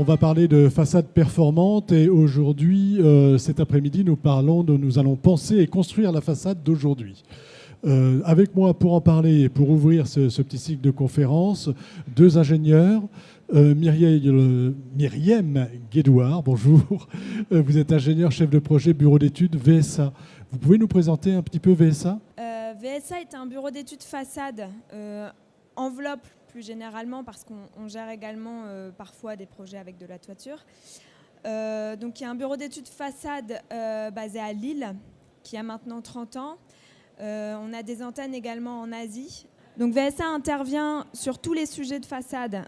va parler de façades performantes et aujourd'hui, cet après-midi, nous allons penser et construire la façade d'aujourd'hui. Avec moi pour en parler et pour ouvrir ce petit cycle de conférences, deux ingénieurs. Myriam Guédouard, bonjour. Vous êtes ingénieur chef de projet bureau d'études VSA. Vous pouvez nous présenter un petit peu VSA ? VSA est un bureau d'études façade, enveloppe plus généralement parce qu'on gère également parfois des projets avec de la toiture. Donc il y a un bureau d'études façade basé à Lille qui a maintenant 30 ans. On a des antennes également en Asie. Donc VSA intervient sur tous les sujets de façade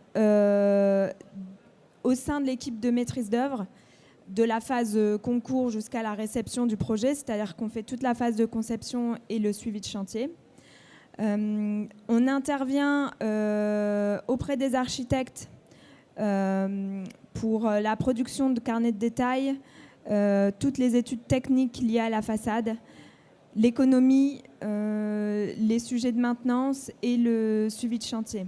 au sein de l'équipe de maîtrise d'œuvre, de la phase concours jusqu'à la réception du projet, c'est-à-dire qu'on fait toute la phase de conception et le suivi de chantier. On intervient auprès des architectes pour la production de carnets de détail, toutes les études techniques liées à la façade, l'économie, les sujets de maintenance et le suivi de chantier.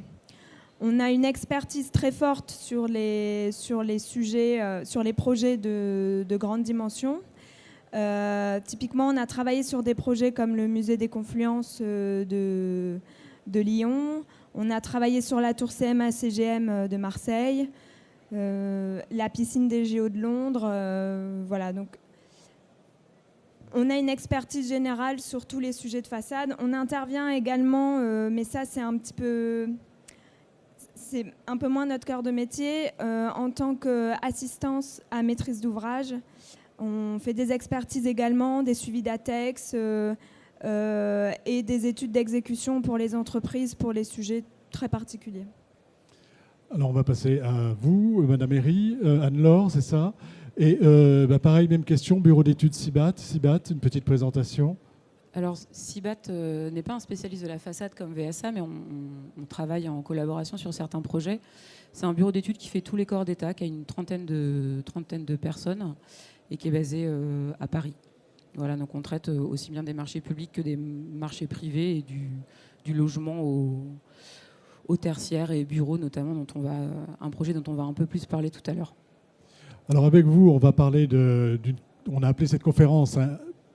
On a une expertise très forte sur les sujets, sur les projets de grande dimension. Typiquement, on a travaillé sur des projets comme le musée des Confluences de Lyon. On a travaillé sur la tour CMA-CGM de Marseille, la piscine des JO de Londres. Voilà, donc on a une expertise générale sur tous les sujets de façade. On intervient également, mais ça c'est un peu moins notre cœur de métier, en tant qu'assistance à maîtrise d'ouvrage. On fait des expertises également, des suivis d'ATEX et des études d'exécution pour les entreprises, pour les sujets très particuliers. Alors on va passer à vous, Madame Herry, Anne-Laure, c'est ça. Et pareil, même question, bureau d'études CIBAT. CIBAT, une petite présentation. Alors CIBAT n'est pas un spécialiste de la façade comme VSA, mais on travaille en collaboration sur certains projets. C'est un bureau d'études qui fait tous les corps d'État, qui a une trentaine de personnes et qui est basé à Paris. Voilà, donc on traite aussi bien des marchés publics que des marchés privés et du logement au tertiaire et bureau notamment, un projet dont on va un peu plus parler tout à l'heure. Alors avec vous, on va parler on a appelé cette conférence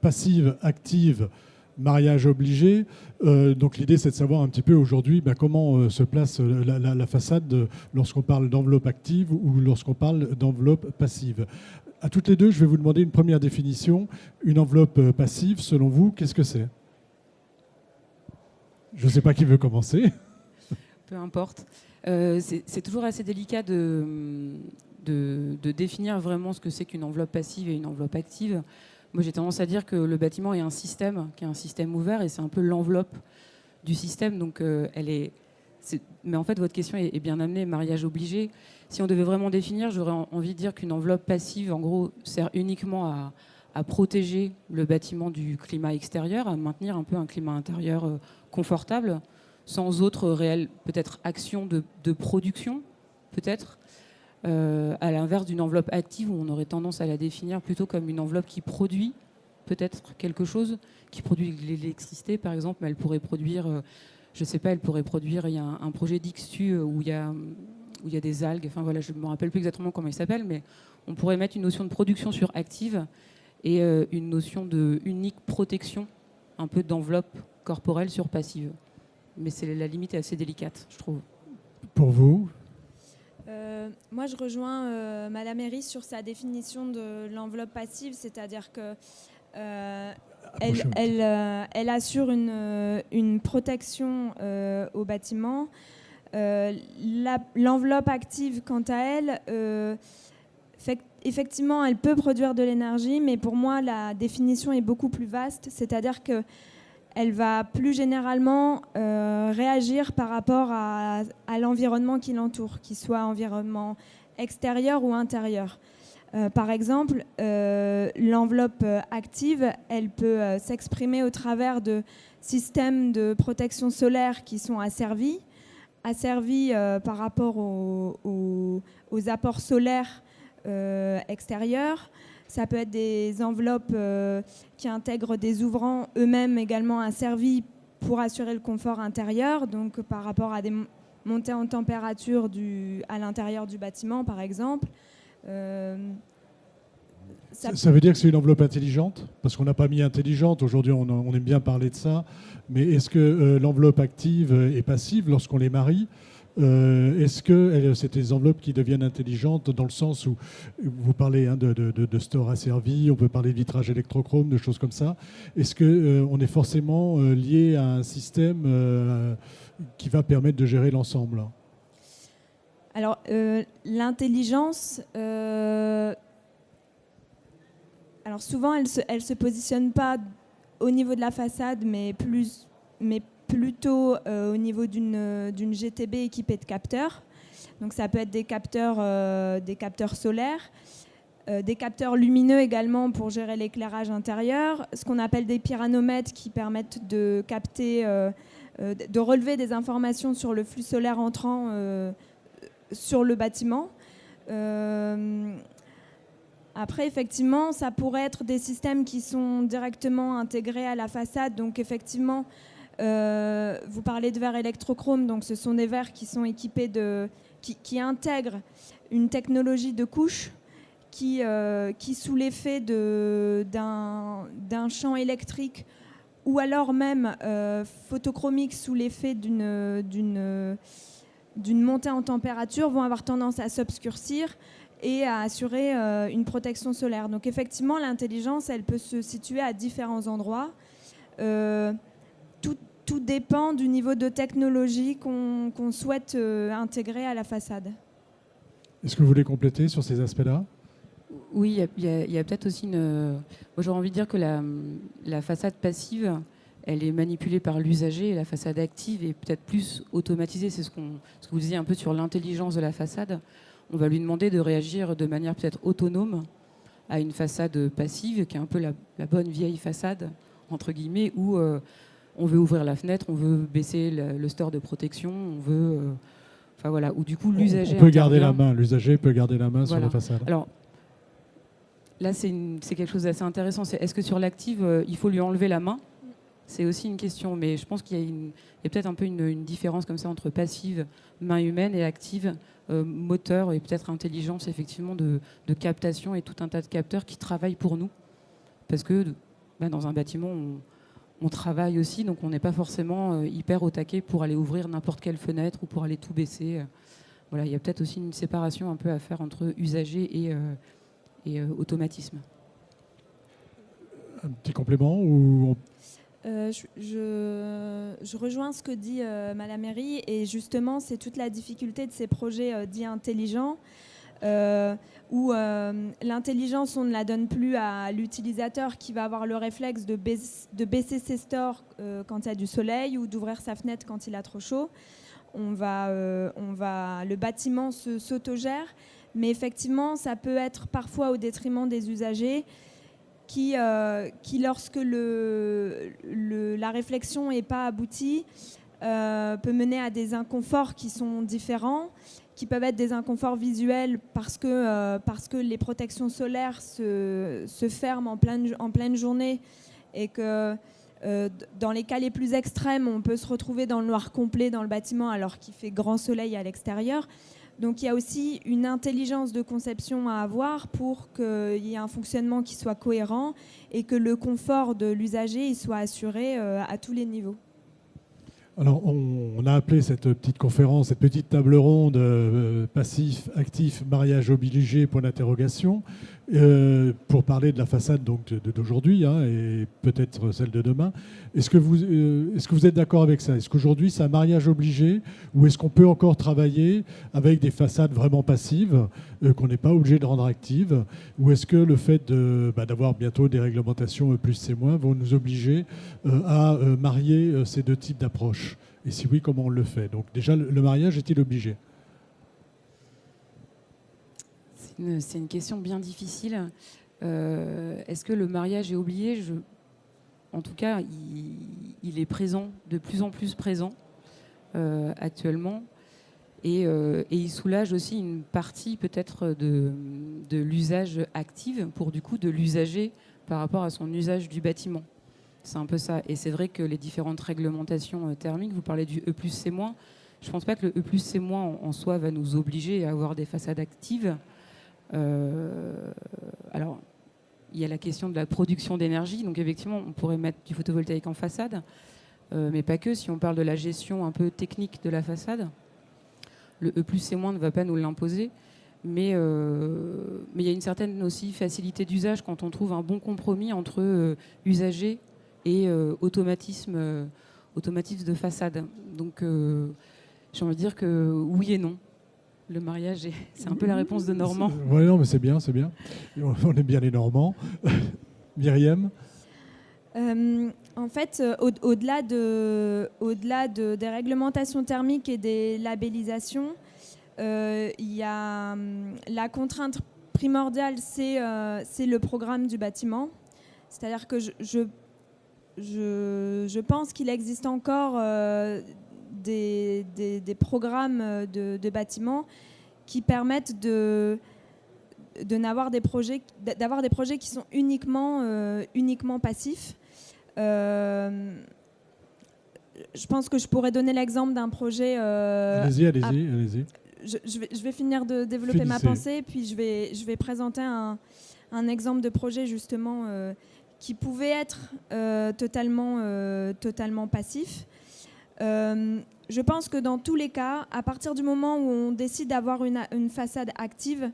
passive, active, mariage obligé. Donc l'idée, c'est de savoir un petit peu aujourd'hui comment se place la façade lorsqu'on parle d'enveloppe active ou lorsqu'on parle d'enveloppe passive. À toutes les deux, je vais vous demander une première définition. Une enveloppe passive, selon vous, qu'est-ce que c'est ? Je ne sais pas qui veut commencer. Peu importe. C'est toujours assez délicat de définir vraiment ce que c'est qu'une enveloppe passive et une enveloppe active. Moi, j'ai tendance à dire que le bâtiment est un système, qui est un système ouvert, et c'est un peu l'enveloppe du système. Donc, mais en fait, votre question est bien amenée, mariage obligé. Si on devait vraiment définir, j'aurais envie de dire qu'une enveloppe passive, en gros, sert uniquement à protéger le bâtiment du climat extérieur, à maintenir un peu un climat intérieur confortable, sans autre réelle, peut-être, action de production, peut-être. À l'inverse d'une enveloppe active où on aurait tendance à la définir plutôt comme une enveloppe qui produit peut-être quelque chose, qui produit de l'électricité par exemple, mais elle pourrait produire, je sais pas, il y a un projet d'Ixtu où il y a des algues, enfin voilà, je ne me rappelle plus exactement comment il s'appelle, mais on pourrait mettre une notion de production sur active et une notion de unique protection, un peu d'enveloppe corporelle sur passive. Mais la limite est assez délicate, je trouve. Pour vous ? Moi, je rejoins Madame Herry sur sa définition de l'enveloppe passive, c'est-à-dire que elle assure une protection au bâtiment. L'enveloppe active, quant à elle, effectivement, elle peut produire de l'énergie, mais pour moi, la définition est beaucoup plus vaste, c'est-à-dire que elle va plus généralement réagir par rapport à l'environnement qui l'entoure, qu'il soit environnement extérieur ou intérieur. Par exemple, l'enveloppe active, elle peut s'exprimer au travers de systèmes de protection solaire qui sont asservis par rapport aux apports solaires extérieurs. Ça peut être des enveloppes qui intègrent des ouvrants eux-mêmes également asservis pour assurer le confort intérieur, donc par rapport à des montée en température à l'intérieur du bâtiment, par exemple. Ça veut dire que c'est une enveloppe intelligente? Parce qu'on n'a pas mis intelligente. Aujourd'hui, on aime bien parler de ça. Mais est-ce que l'enveloppe active et passive, lorsqu'on les marie, est-ce que c'est des enveloppes qui deviennent intelligentes dans le sens où vous parlez de store asservi, on peut parler de vitrage électrochrome, de choses comme ça. Est-ce qu'on est forcément lié à un système qui va permettre de gérer l'ensemble? Alors, l'intelligence, alors souvent, elle se positionne pas au niveau de la façade, mais plutôt au niveau d'une GTB équipée de capteurs. Donc ça peut être des capteurs solaires, des capteurs lumineux également pour gérer l'éclairage intérieur, ce qu'on appelle des pyranomètres qui permettent de capter, de relever des informations sur le flux solaire entrant sur le bâtiment. Après, effectivement, ça pourrait être des systèmes qui sont directement intégrés à la façade. Donc, effectivement, vous parlez de verres électrochromes. Donc, ce sont des verres qui sont équipés qui intègrent une technologie de couche qui sous l'effet d'un champ électrique ou alors même photochromique sous l'effet d'une montée en température, vont avoir tendance à s'obscurcir et à assurer une protection solaire. Donc effectivement, l'intelligence, elle peut se situer à différents endroits. Tout dépend du niveau de technologie qu'on souhaite intégrer à la façade. Est-ce que vous voulez compléter sur ces aspects-là? Oui, il y a peut-être aussi moi, j'aurais envie de dire que la façade passive, elle est manipulée par l'usager, et la façade active est peut-être plus automatisée. C'est ce que vous disiez un peu sur l'intelligence de la façade. On va lui demander de réagir de manière peut-être autonome à une façade passive, qui est un peu la bonne vieille façade, entre guillemets, où on veut ouvrir la fenêtre, on veut baisser le store de protection, on veut... Enfin voilà, où du coup l'usager... On peut garder la main, l'usager peut garder la main sur la façade. Alors, là, c'est quelque chose d'assez intéressant. Est-ce que sur l'active, il faut lui enlever la main? C'est aussi une question, mais je pense qu'il y a peut-être un peu une différence comme ça entre passive, main humaine, et active, moteur et peut-être intelligence, effectivement, de captation et tout un tas de capteurs qui travaillent pour nous. Parce que dans un bâtiment, on travaille aussi, donc on n'est pas forcément hyper au taquet pour aller ouvrir n'importe quelle fenêtre ou pour aller tout baisser. Voilà, il y a peut-être aussi une séparation un peu à faire entre usager et automatisme. Un petit complément ou je rejoins ce que dit Madame Méry, et justement c'est toute la difficulté de ces projets dits intelligents où l'intelligence, on ne la donne plus à l'utilisateur qui va avoir le réflexe de baisser ses stores quand il y a du soleil ou d'ouvrir sa fenêtre quand il a trop chaud. Le bâtiment s'autogère, mais effectivement ça peut être parfois au détriment des usagers qui lorsque la réflexion n'est pas aboutie, peut mener à des inconforts qui sont différents, qui peuvent être des inconforts visuels parce que les protections solaires se ferment en pleine journée, et que dans les cas les plus extrêmes, on peut se retrouver dans le noir complet dans le bâtiment alors qu'il fait grand soleil à l'extérieur. Donc il y a aussi une intelligence de conception à avoir pour qu'il y ait un fonctionnement qui soit cohérent et que le confort de l'usager soit assuré à tous les niveaux. Alors, on a appelé cette petite conférence, cette petite table ronde passif, actif, mariage obligé, point d'interrogation, pour parler de la façade d'aujourd'hui et peut-être celle de demain. Est-ce que vous êtes d'accord avec ça? Est-ce qu'aujourd'hui, c'est un mariage obligé, ou est-ce qu'on peut encore travailler avec des façades vraiment passives qu'on n'est pas obligé de rendre actives? Ou est-ce que le fait d'avoir bientôt des réglementations plus c'est moins vont nous obliger à marier ces deux types d'approches? Et si oui, comment on le fait? Donc déjà, le mariage est-il obligé? C'est une question bien difficile. Est-ce que le mariage est obligé? En tout cas, il est présent, de plus en plus présent actuellement. Et il soulage aussi une partie peut-être de l'usage actif pour du coup de l'usager par rapport à son usage du bâtiment. C'est un peu ça. Et c'est vrai que les différentes réglementations thermiques, vous parlez du E+C-, Je ne pense pas que le E+C- en soi va nous obliger à avoir des façades actives. Alors, il y a la question de la production d'énergie. Donc, effectivement, on pourrait mettre du photovoltaïque en façade, mais pas que. Si on parle de la gestion un peu technique de la façade, le E+C- ne va pas nous l'imposer. Mais il y a une certaine aussi facilité d'usage quand on trouve un bon compromis entre usagers et automatisme de façade. Donc, j'ai envie de dire que oui et non. Le mariage, c'est un peu la réponse de Normand. Oui, non, mais c'est bien, c'est bien. On est bien les Normands. Myriam? En fait, au-delà des réglementations thermiques et des labellisations, il y a la contrainte primordiale, c'est le programme du bâtiment. C'est-à-dire que je pense qu'il existe encore des programmes de bâtiments qui permettent d'avoir des projets qui sont uniquement passifs. Je pense que je pourrais donner l'exemple d'un projet. Allez-y. Je vais finir de développer ma pensée, puis je vais présenter un exemple de projet justement qui pouvait être totalement passif. Je pense que dans tous les cas, à partir du moment où on décide d'avoir une façade active,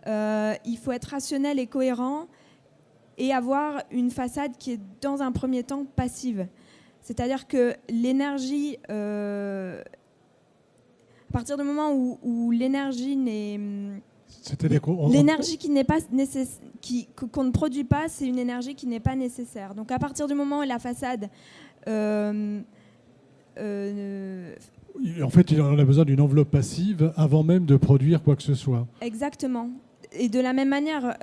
il faut être rationnel et cohérent et avoir une façade qui est dans un premier temps passive. C'est-à-dire que l'énergie, à partir du moment où l'énergie qui n'est pas qu'on ne produit pas, c'est une énergie qui n'est pas nécessaire. Donc à partir du moment où la façade en fait, on a besoin d'une enveloppe passive avant même de produire quoi que ce soit. Exactement. Et de la même manière,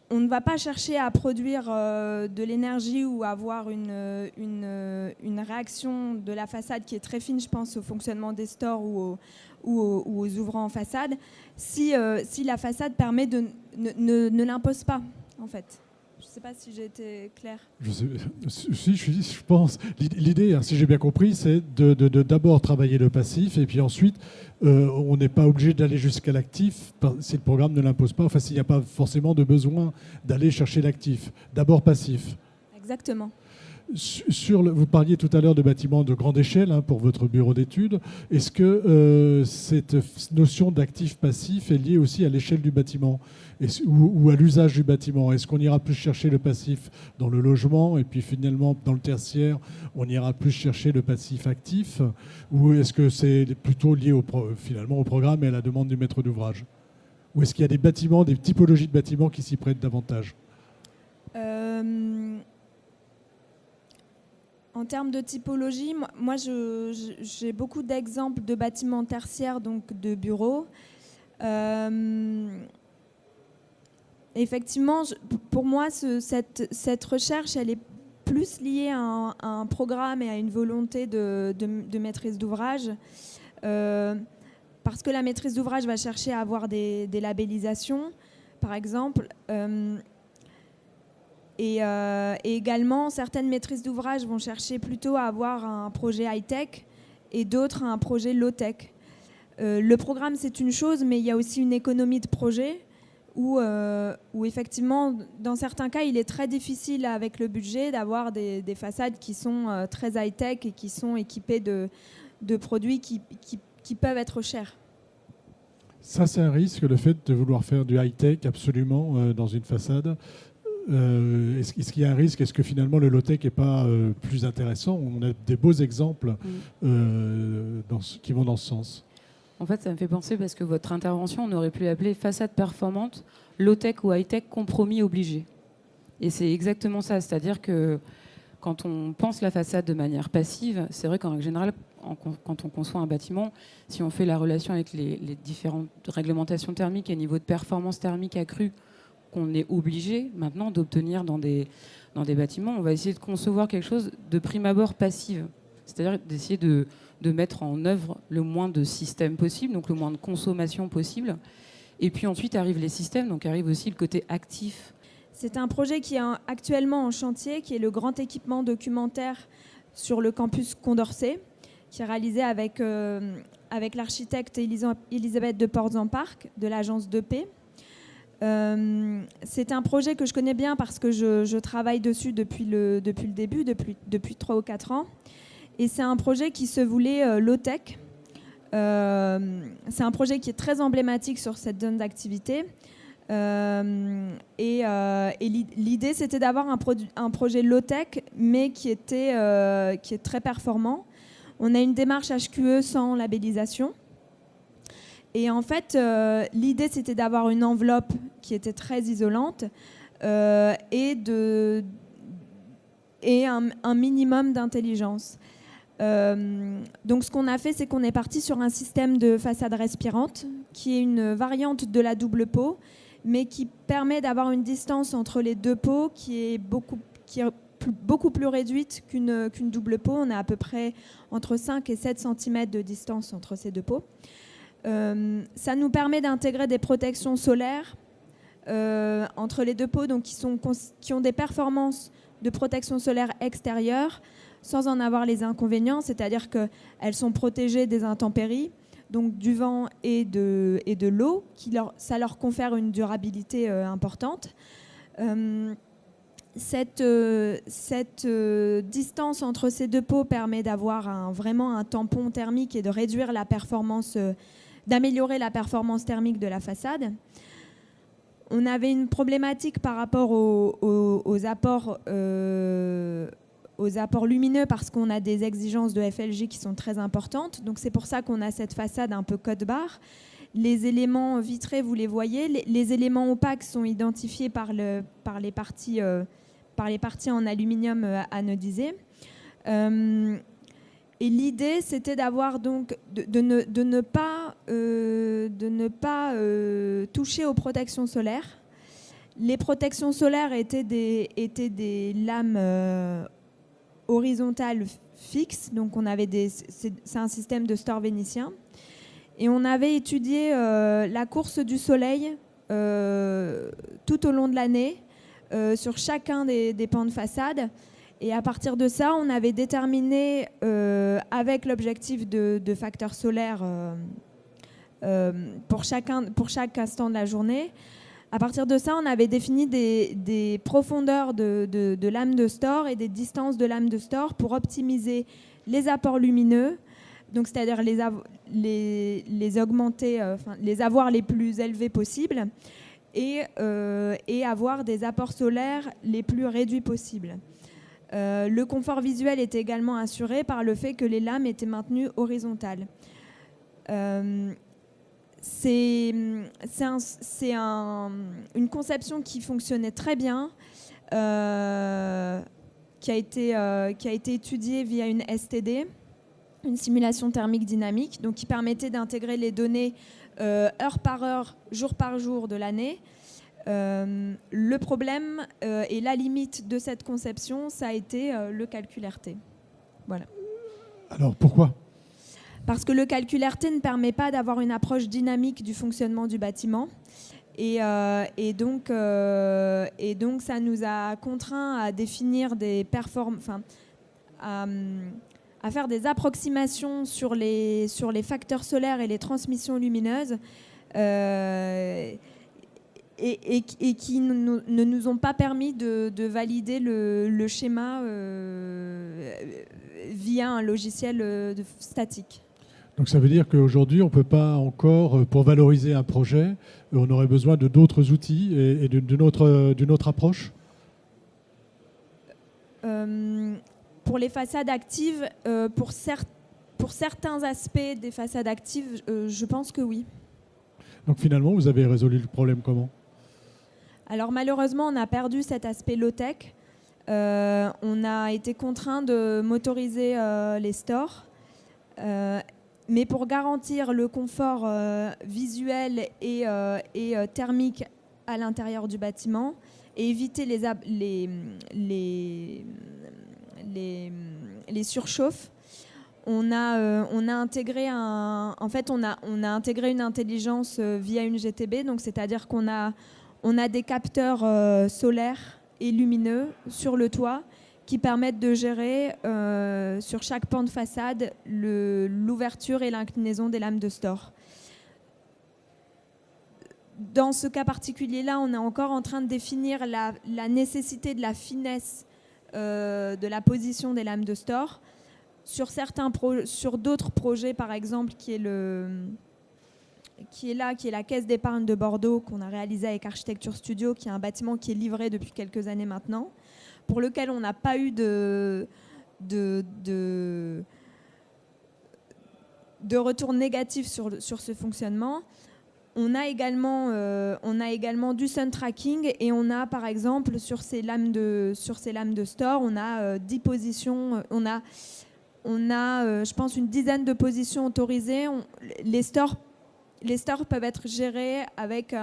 on ne va pas chercher à produire de l'énergie ou avoir une réaction de la façade qui est très fine, je pense au fonctionnement des stores ou aux ouvrants en façade, si la façade permet ne l'impose pas, en fait. Je ne sais pas si j'ai été claire. Je pense. L'idée, si j'ai bien compris, c'est de d'abord travailler le passif et puis ensuite, on n'est pas obligé d'aller jusqu'à l'actif si le programme ne l'impose pas. Enfin, s'il n'y a pas forcément de besoin d'aller chercher l'actif. D'abord passif. Exactement. Vous parliez tout à l'heure de bâtiments de grande échelle pour votre bureau d'études. Est-ce que cette notion d'actif-passif est liée aussi à l'échelle du bâtiment ou à l'usage du bâtiment? Est-ce qu'on ira plus chercher le passif dans le logement et puis finalement dans le tertiaire, on ira plus chercher le passif actif? Ou est-ce que c'est plutôt lié finalement au programme et à la demande du maître d'ouvrage? Ou est-ce qu'il y a des bâtiments, des typologies de bâtiments qui s'y prêtent davantage? En termes de typologie, moi j'ai beaucoup d'exemples de bâtiments tertiaires, donc de bureaux. Effectivement, pour moi, cette recherche, elle est plus liée à un programme et à une volonté de maîtrise d'ouvrage. Parce que la maîtrise d'ouvrage va chercher à avoir des labellisations, par exemple. Et également, certaines maîtrises d'ouvrage vont chercher plutôt à avoir un projet high-tech et d'autres un projet low-tech. Le programme, c'est une chose, mais il y a aussi une économie de projet où effectivement, dans certains cas, il est très difficile avec le budget d'avoir des façades qui sont très high-tech et qui sont équipées de produits qui peuvent être chers. Ça, c'est un risque, le fait de vouloir faire du high-tech absolument dans une façade. Est-ce qu'il y a un risque? Est-ce que finalement le low-tech n'est pas plus intéressant? On a des beaux exemples qui vont dans ce sens. En fait, ça me fait penser parce que votre intervention, on aurait pu l'appeler façade performante, low-tech ou high-tech, compromis obligé. Et c'est exactement ça. C'est-à-dire que quand on pense la façade de manière passive, c'est vrai qu'en règle générale, quand on conçoit un bâtiment, si on fait la relation avec les différentes réglementations thermiques et niveau de performance thermique accrue, qu'on est obligé maintenant d'obtenir dans des bâtiments, on va essayer de concevoir quelque chose de prime abord passive. C'est-à-dire d'essayer de mettre en œuvre le moins de systèmes possible, donc le moins de consommation possible. Et puis ensuite arrivent les systèmes, donc arrive aussi le côté actif. C'est un projet qui est actuellement en chantier, qui est le grand équipement documentaire sur le campus Condorcet, qui est réalisé avec l'architecte Elisabeth de Portzamparc de l'agence 2P. C'est un projet que je connais bien parce que je travaille dessus depuis le début, depuis 3 ou 4 ans. Et c'est un projet qui se voulait low-tech. C'est un projet qui est très emblématique sur cette zone d'activité. Et l'idée, c'était d'avoir un projet low-tech, mais qui est très performant. On a une démarche HQE sans labellisation. Et en fait, l'idée, c'était d'avoir une enveloppe qui était très isolante et un minimum d'intelligence. Donc, ce qu'on a fait, c'est qu'on est parti sur un système de façade respirante qui est une variante de la double peau, mais qui permet d'avoir une distance entre les deux peaux qui est beaucoup plus réduite qu'une double peau. On a à peu près entre 5 et 7 cm de distance entre ces deux peaux. Ça nous permet d'intégrer des protections solaires entre les deux peaux, donc qui ont des performances de protection solaire extérieure sans en avoir les inconvénients, c'est-à-dire qu'elles sont protégées des intempéries, donc du vent et de l'eau, ça leur confère une durabilité importante. Cette distance entre ces deux peaux permet d'avoir vraiment un tampon thermique et de réduire la performance, d'améliorer la performance thermique de la façade. On avait une problématique par rapport aux apports lumineux parce qu'on a des exigences de FLJ qui sont très importantes. Donc c'est pour ça qu'on a cette façade un peu code-barre. Les éléments vitrés, vous les voyez. Les éléments opaques sont identifiés par les parties en aluminium anodisé. Et l'idée, c'était d'avoir donc de ne pas toucher aux protections solaires. Les protections solaires étaient des lames horizontales fixes, donc c'est un système de Storr vénitien. Et on avait étudié la course du soleil tout au long de l'année sur chacun des pans de façade. Et à partir de ça, on avait déterminé, avec l'objectif de facteurs solaires pour chaque instant de la journée, à partir de ça, on avait défini des profondeurs de lames de Storr et des distances de lames de Storr pour optimiser les apports lumineux, donc c'est-à-dire les augmenter, les avoir les plus élevés possibles et avoir des apports solaires les plus réduits possibles. Le confort visuel était également assuré par le fait que les lames étaient maintenues horizontales. C'est une conception qui fonctionnait très bien, qui a été étudiée via une STD, une simulation thermique dynamique, donc qui permettait d'intégrer les données heure par heure, jour par jour de l'année. Le problème et la limite de cette conception, ça a été le calcul RT. Voilà. Alors pourquoi ? Parce que le calcul RT ne permet pas d'avoir une approche dynamique du fonctionnement du bâtiment. Et donc, ça nous a contraints à définir à faire des approximations sur les facteurs solaires et les transmissions lumineuses et qui ne nous ont pas permis de valider le schéma via un logiciel statique. Donc ça veut dire qu'aujourd'hui, on ne peut pas encore, pour valoriser un projet, on aurait besoin de d'autres outils et d'une autre approche ? Pour les façades actives, pour certains aspects des façades actives, je pense que oui. Donc finalement, vous avez résolu le problème comment ? Alors malheureusement, on a perdu cet aspect low-tech. On a été contraint de motoriser les stores. Mais pour garantir le confort visuel et thermique à l'intérieur du bâtiment et éviter les surchauffes, on a intégré une intelligence via une GTB, donc c'est-à-dire on a des capteurs solaires et lumineux sur le toit qui permettent de gérer sur chaque pan de façade l'ouverture et l'inclinaison des lames de store. Dans ce cas particulier-là, on est encore en train de définir la nécessité de la finesse de la position des lames de store. Sur d'autres projets, par exemple, qui est la Caisse d'épargne de Bordeaux, qu'on a réalisé avec Architecture Studio, qui est un bâtiment qui est livré depuis quelques années maintenant, pour lequel on n'a pas eu de retour négatif sur ce fonctionnement. On a également du sun tracking et on a par exemple sur ces lames de store, on a 10 positions, on a je pense une dizaine de positions autorisées. Les stores peuvent être gérés avec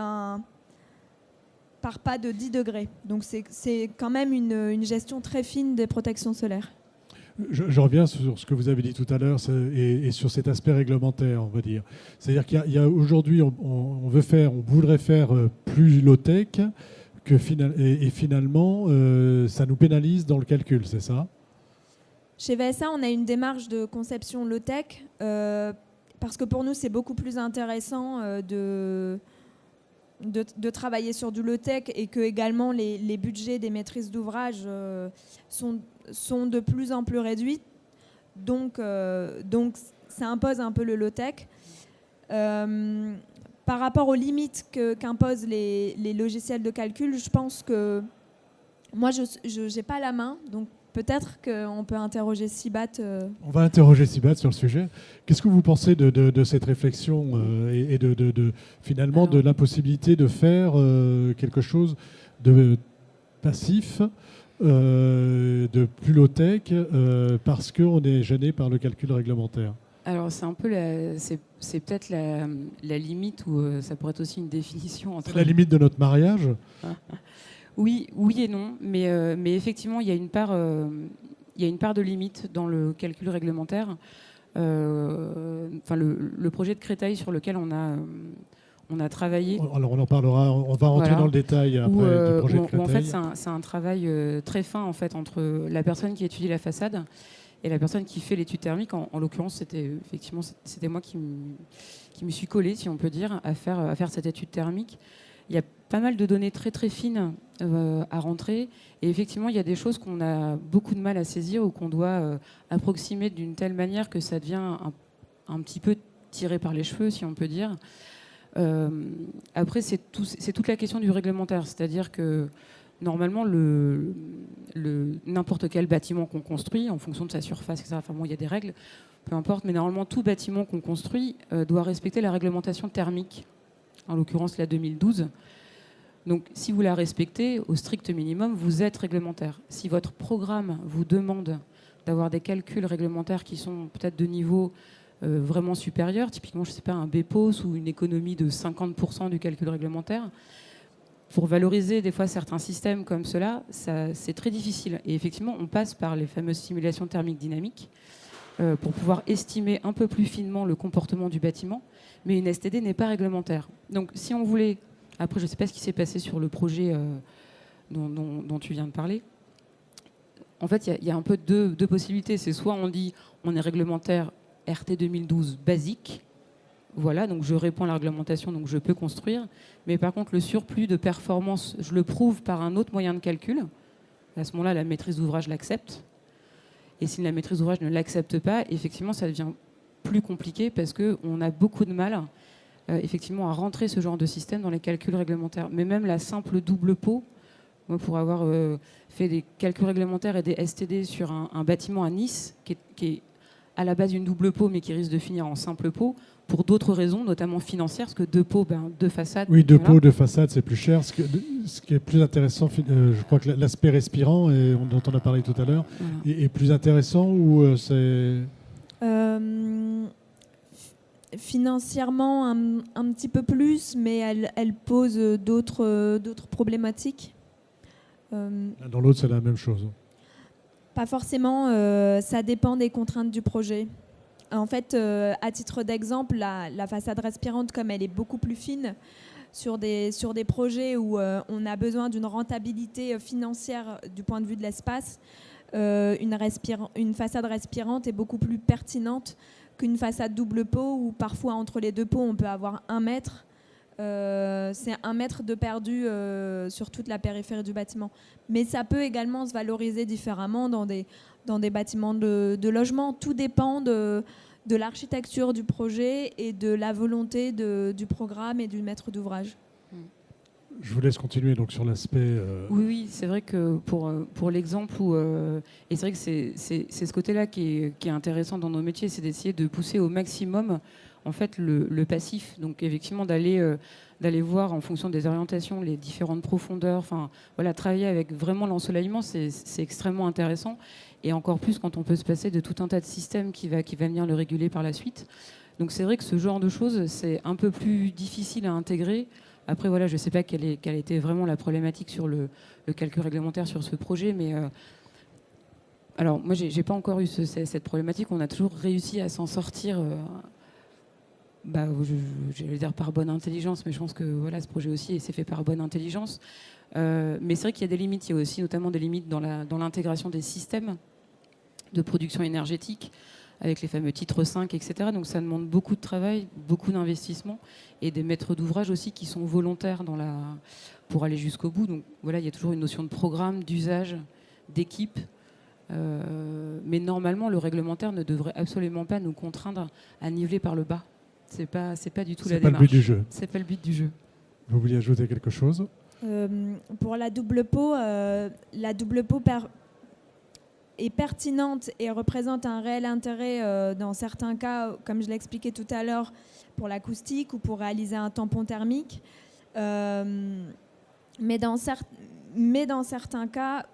par pas de 10 degrés. Donc c'est quand même une gestion très fine des protections solaires. Je reviens sur ce que vous avez dit tout à l'heure et sur cet aspect réglementaire, on va dire. C'est-à-dire qu'il y a aujourd'hui, on voudrait faire plus low-tech et finalement, ça nous pénalise dans le calcul, c'est ça ? Chez VSA, on a une démarche de conception low-tech parce que pour nous, c'est beaucoup plus intéressant de travailler sur du low-tech et que également les budgets des maîtrises d'ouvrage sont de plus en plus réduits. Donc ça impose un peu le low-tech. Par rapport aux limites qu'imposent les logiciels de calcul, je pense que moi, je n'ai pas la main, donc peut-être qu'on peut interroger Sibat. On va interroger Sibat sur le sujet. Qu'est-ce que vous pensez de cette réflexion et finalement de l'impossibilité de faire quelque chose de passif, de plus low-tech, parce qu'on est gêné par le calcul réglementaire ? Alors c'est un peu c'est peut-être la limite où ça pourrait être aussi une définition entre... C'est la limite de notre mariage ? Oui et non, mais effectivement, il y a une part de limite dans le calcul réglementaire. Le projet de Créteil sur lequel on a travaillé. Alors on en parlera, on va rentrer dans le détail après du projet de Créteil. En fait, c'est un travail très fin en fait, entre la personne qui étudie la façade et la personne qui fait l'étude thermique. En l'occurrence, c'était moi qui me suis collée, si on peut dire, à faire cette étude thermique. Il y a pas mal de données très très fines à rentrer et effectivement il y a des choses qu'on a beaucoup de mal à saisir ou qu'on doit approximer d'une telle manière que ça devient un petit peu tiré par les cheveux, si on peut dire. Après c'est toute la question du réglementaire, c'est-à-dire que normalement n'importe quel bâtiment qu'on construit en fonction de sa surface, etc. Enfin bon, il y a des règles, peu importe, mais normalement tout bâtiment qu'on construit doit respecter la réglementation thermique, en l'occurrence la 2012. Donc si vous la respectez, au strict minimum, vous êtes réglementaire. Si votre programme vous demande d'avoir des calculs réglementaires qui sont peut-être de niveau vraiment supérieur, typiquement, je ne sais pas, un BPOS ou une économie de 50% du calcul réglementaire, pour valoriser des fois certains systèmes comme cela, c'est très difficile. Et effectivement, on passe par les fameuses simulations thermiques dynamiques pour pouvoir estimer un peu plus finement le comportement du bâtiment, mais une STD n'est pas réglementaire. Donc si on voulait... Après, je ne sais pas ce qui s'est passé sur le projet dont tu viens de parler. En fait, il y a un peu deux possibilités. C'est soit on dit on est réglementaire RT 2012 basique, voilà, donc je réponds à la réglementation, donc je peux construire. Mais par contre, le surplus de performance, je le prouve par un autre moyen de calcul. À ce moment-là, la maîtrise d'ouvrage l'accepte. Et si la maîtrise d'ouvrage ne l'accepte pas, effectivement, ça devient plus compliqué parce qu'on a beaucoup de mal effectivement à rentrer ce genre de système dans les calculs réglementaires. Mais même la simple double pot, moi pour avoir fait des calculs réglementaires et des STD sur un bâtiment à Nice qui est à la base une double pot mais qui risque de finir en simple pot pour d'autres raisons, notamment financières, parce que deux pots, deux façades. Oui, deux pots, deux façades, c'est plus cher. Ce qui est plus intéressant, je crois que l'aspect respirant, dont on a parlé tout à l'heure, est plus intéressant ou c'est... Financièrement, un petit peu plus, mais elle pose d'autres problématiques. Dans l'autre, c'est la même chose. Pas forcément, ça dépend des contraintes du projet. En fait, à titre d'exemple, la façade respirante, comme elle est beaucoup plus fine, sur des projets où on a besoin d'une rentabilité financière du point de vue de l'espace, une façade respirante est beaucoup plus pertinente qu'une façade double pot où parfois entre les deux pots on peut avoir 1 mètre. C'est 1 mètre de perdu sur toute la périphérie du bâtiment. Mais ça peut également se valoriser différemment dans des bâtiments de logement. Tout dépend de l'architecture du projet et de la volonté du programme et du maître d'ouvrage. Je vous laisse continuer donc sur l'aspect... Oui, c'est vrai que pour l'exemple où... et c'est vrai que c'est ce côté-là qui est intéressant dans nos métiers, c'est d'essayer de pousser au maximum en fait le passif. Donc effectivement d'aller voir en fonction des orientations les différentes profondeurs. Enfin voilà, travailler avec vraiment l'ensoleillement, c'est extrêmement intéressant. Et encore plus quand on peut se passer de tout un tas de systèmes qui va venir le réguler par la suite. Donc c'est vrai que ce genre de choses, c'est un peu plus difficile à intégrer. Après, voilà, je ne sais pas quelle était vraiment la problématique sur le calcul réglementaire sur ce projet, mais alors moi, j'ai pas encore eu cette problématique. On a toujours réussi à s'en sortir, j'allais dire par bonne intelligence, mais je pense que voilà, ce projet aussi s'est fait par bonne intelligence. Mais c'est vrai qu'il y a des limites. Il y a aussi notamment des limites dans l'intégration des systèmes de production énergétique, avec les fameux titres 5, etc. Donc ça demande beaucoup de travail, beaucoup d'investissement et des maîtres d'ouvrage aussi qui sont volontaires pour aller jusqu'au bout. Donc voilà, il y a toujours une notion de programme, d'usage, d'équipe. Mais normalement, le réglementaire ne devrait absolument pas nous contraindre à niveler par le bas. C'est pas du tout la démarche. C'est pas le but du jeu. C'est pas le but du jeu. Vous vouliez ajouter quelque chose ? Pour la double pot est pertinente et représente un réel intérêt dans certains cas, comme je l'ai expliqué tout à l'heure, pour l'acoustique ou pour réaliser un tampon thermique. Mais dans certains cas,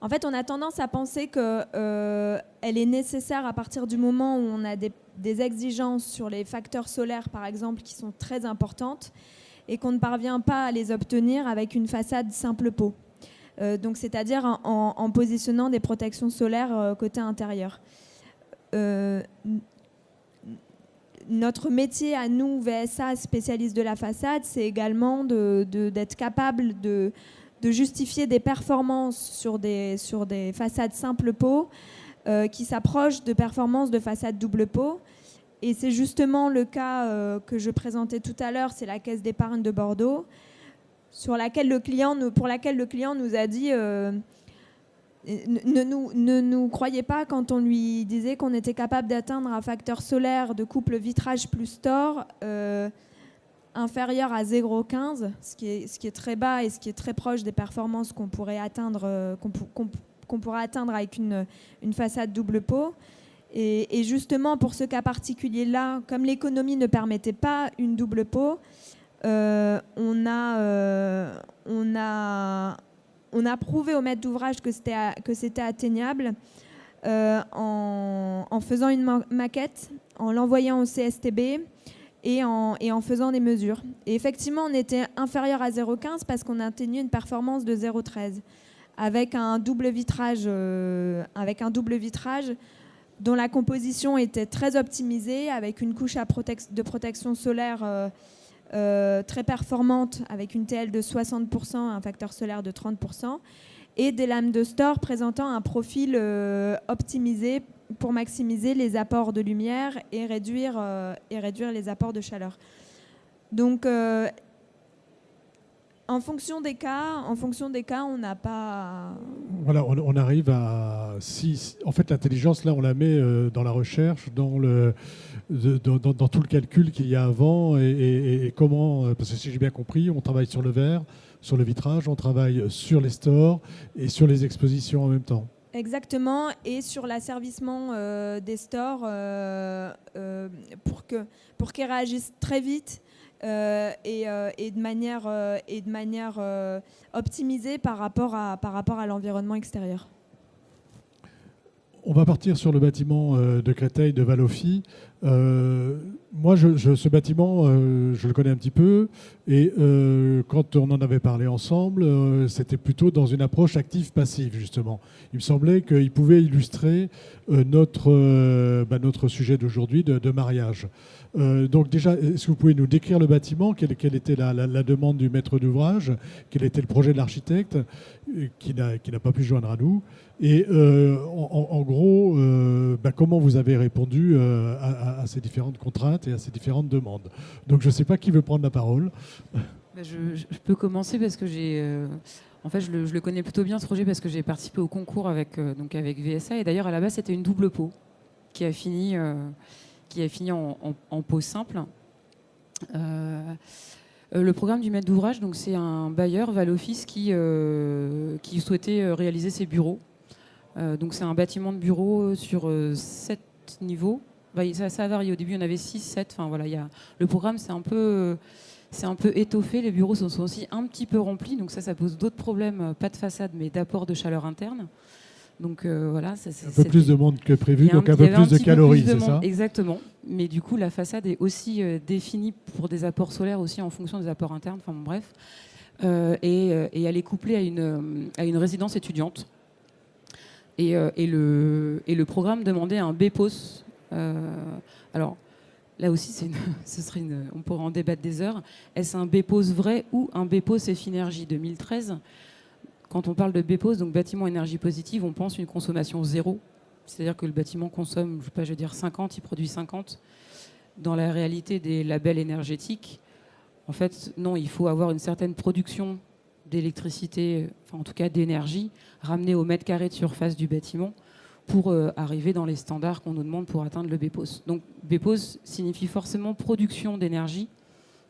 en fait, on a tendance à penser qu'elle est nécessaire à partir du moment où on a des exigences sur les facteurs solaires, par exemple, qui sont très importantes et qu'on ne parvient pas à les obtenir avec une façade simple pot. Donc, c'est-à-dire en positionnant des protections solaires côté intérieur. Notre métier à nous, VSA, spécialistes de la façade, c'est également d'être capable de justifier des performances sur des façades simple pot qui s'approchent de performances de façades double pot. Et c'est justement le cas que je présentais tout à l'heure, c'est la Caisse d'épargne de Bordeaux, pour laquelle le client nous a dit ne nous croyez pas quand on lui disait qu'on était capable d'atteindre un facteur solaire de couple vitrage plus store inférieur à 0,15, ce qui est très bas et ce qui est très proche des performances qu'on pourrait atteindre qu'on pourra atteindre avec une façade double pot. Et justement pour ce cas particulier-là, comme l'économie ne permettait pas une double pot, on a prouvé au maître d'ouvrage que c'était atteignable en faisant une maquette, en l'envoyant au CSTB et en faisant des mesures. Et effectivement, on était inférieur à 0,15 parce qu'on a atteint une performance de 0,13 avec un double vitrage dont la composition était très optimisée, avec une couche de protection solaire très performante avec une TL de 60%, un facteur solaire de 30%, et des lames de store présentant un profil optimisé pour maximiser les apports de lumière et réduire les apports de chaleur. Donc, en fonction des cas, on n'a pas... Voilà, on arrive à... en fait, l'intelligence, là, on la met dans la recherche, dans tout le calcul qu'il y a avant et comment... Parce que si j'ai bien compris, on travaille sur le verre, sur le vitrage, on travaille sur les stores et sur les expositions en même temps. Exactement, et sur l'asservissement des stores pour qu'ils réagissent très vite et de manière optimisée par rapport à l'environnement extérieur. On va partir sur le bâtiment de Créteil de Valofi. Moi, ce bâtiment, je le connais un petit peu, et quand on en avait parlé ensemble, c'était plutôt dans une approche active-passive, justement. Il me semblait qu'il pouvait illustrer notre sujet d'aujourd'hui de mariage. Donc déjà, est-ce que vous pouvez nous décrire le bâtiment, quelle était la demande du maître d'ouvrage, quel était le projet de l'architecte, qui n'a pas pu se joindre à nous, et en gros, comment vous avez répondu à ces différentes contraintes et à ces différentes demandes. Donc je ne sais pas qui veut prendre la parole. Je peux commencer parce que en fait, je le connais plutôt bien ce projet parce que j'ai participé au concours avec VSA, et d'ailleurs à la base c'était une double peau qui a fini en peau simple. Le programme du maître d'ouvrage, donc c'est un bailleur, Valoffice, qui souhaitait réaliser ses bureaux. Donc c'est un bâtiment de bureaux sur 7 niveaux. Ça a varié. Au début, il y en avait 6, 7. Enfin, voilà, le programme, c'est un peu étoffé. Les bureaux sont aussi un petit peu remplis. Donc ça pose d'autres problèmes, pas de façade, mais d'apport de chaleur interne. Donc voilà. Un peu plus de monde que prévu, donc un peu plus de calories, c'est ça ? Exactement. Mais du coup, la façade est aussi définie pour des apports solaires aussi en fonction des apports internes. Enfin bon, bref. Et elle est couplée à une résidence étudiante. Et le programme demandait un BPOS. Alors là aussi, on pourrait en débattre des heures. Est-ce un BPOS vrai ou un BPOS Effinergie 2013 ? Quand on parle de BPOS, donc bâtiment énergie positive, on pense une consommation zéro. C'est-à-dire que le bâtiment consomme, je vais dire 50, il produit 50. Dans la réalité des labels énergétiques, en fait, non, il faut avoir une certaine production d'électricité, enfin en tout cas d'énergie, ramenée au mètre carré de surface du bâtiment pour arriver dans les standards qu'on nous demande pour atteindre le BPOS. Donc BPOS signifie forcément production d'énergie.